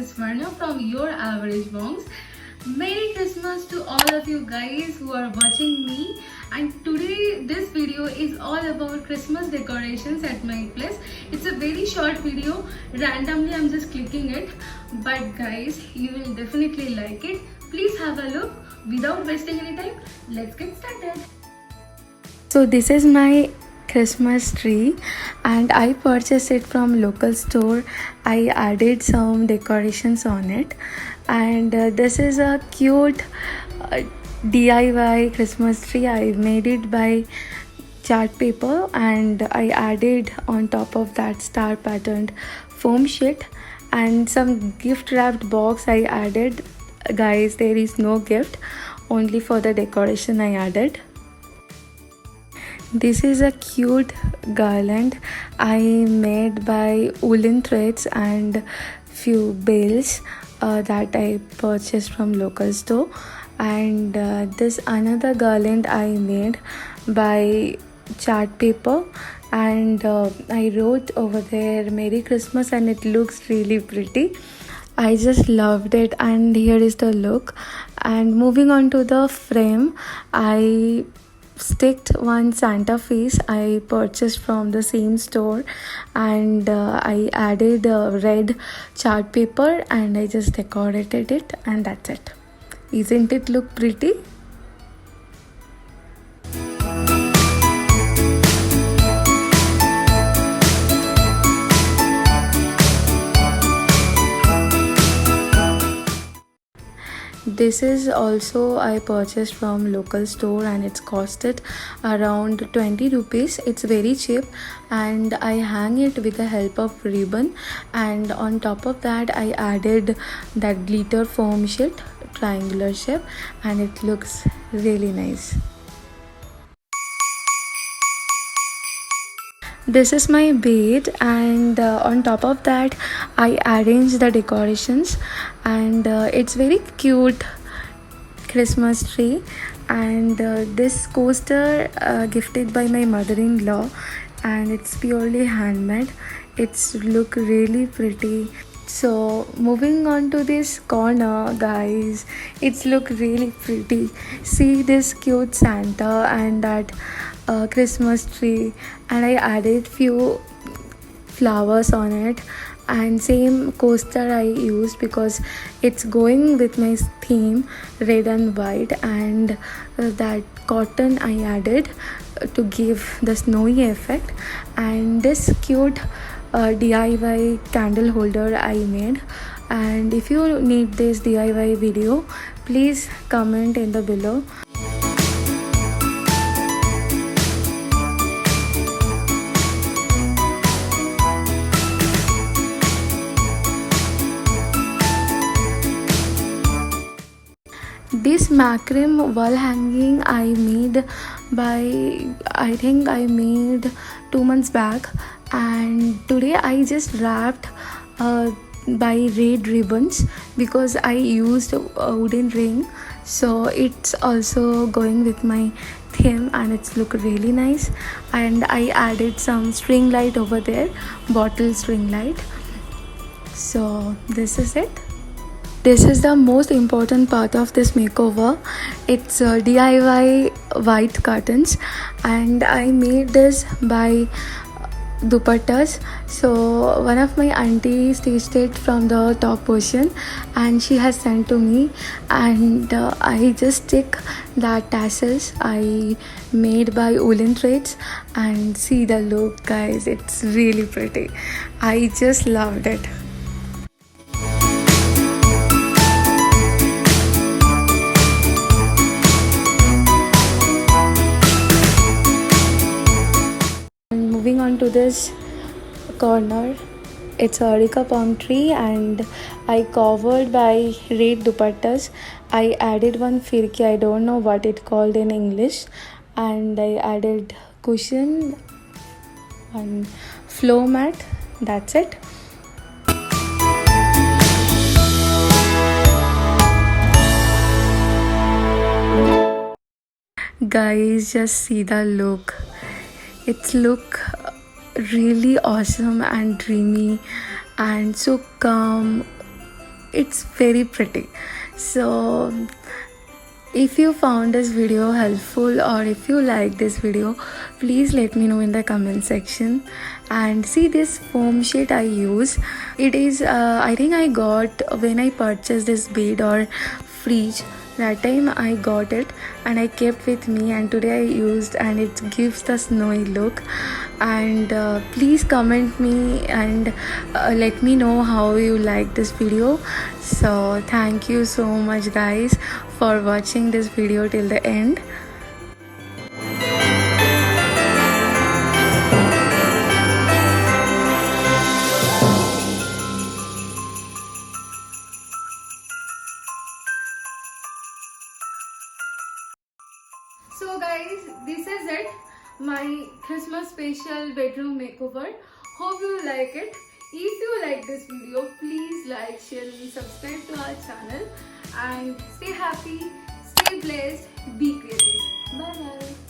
is Swarna from Your Average Bongs. Merry Christmas to all of you guys who are watching me, and today this video is all about Christmas decorations at my place. It's a very short video, randomly I'm just clicking it, but guys, you will definitely like it. Please have a look. Without wasting any time, let's get started. So this is my Christmas tree and I purchased it from local store. I added some decorations on it, and this is a cute DIY Christmas tree. I made it by chart paper and I added on top of that star patterned foam sheet and some gift wrapped box I added. Guys, there is no gift, only for the decoration I added. This is a cute garland I made by woolen threads and few bells that I purchased from local store, and this another garland I made by chart paper, and I wrote over there Merry Christmas, and it looks really pretty. I just loved it, and here is the look. And moving on to the frame, I sticked one Santa face I purchased from the same store, and I added red chart paper and I just decorated it, and that's it. Isn't it look pretty? This is also I purchased from local store and it's costed around 20 rupees. It's very cheap, and I hang it with the help of ribbon, and on top of that I added that glitter foam sheet, triangular shape, and it looks really nice. This is my bed, and on top of that I arranged the decorations, and it's very cute Christmas tree. And this coaster gifted by my mother-in-law, and it's purely handmade. It's look really pretty. So moving on to this corner, guys, it's look really pretty. See this cute Santa and that Christmas tree, and I added few flowers on it, and same coaster I used because it's going with my theme red and white, and that cotton I added to give the snowy effect. And this cute DIY candle holder I made, and if you need this DIY video, please comment in the below. This macrame wall hanging I made by, I think I made 2 months back, and today I just wrapped by red ribbons because I used a wooden ring, so it's also going with my theme and it's look really nice. And I added some string light over there, bottle string light. So this is it. This is the most important part of this makeover. It's DIY white curtains, and I made this by dupattas. So one of my auntie stitched it from the top portion and she has sent to me, and I just stick that tassels I made by woolen threads, and see the look, guys, it's really pretty. I just loved it. Moving on to this corner, it's a areca palm tree, and I covered by red dupattas. I added one firki, I don't know what it called in English, and I added cushion, one floor mat, that's it. Guys, just see the look. It's look really awesome and dreamy and so calm it's very pretty. So if you found this video helpful or if you like this video, please let me know in the comment section. And see this foam sheet I use, it is I think I got when I purchased this bed or fridge. That time I got it and I kept with me, and today I used, and it gives the snowy look. And please comment me and let me know how you like this video. So thank you so much guys for watching this video till the end. So guys, this is it, my Christmas special bedroom makeover. Hope you like it. If you like this video, please like, share and subscribe to our channel. And stay happy, stay blessed, be creative. Bye bye.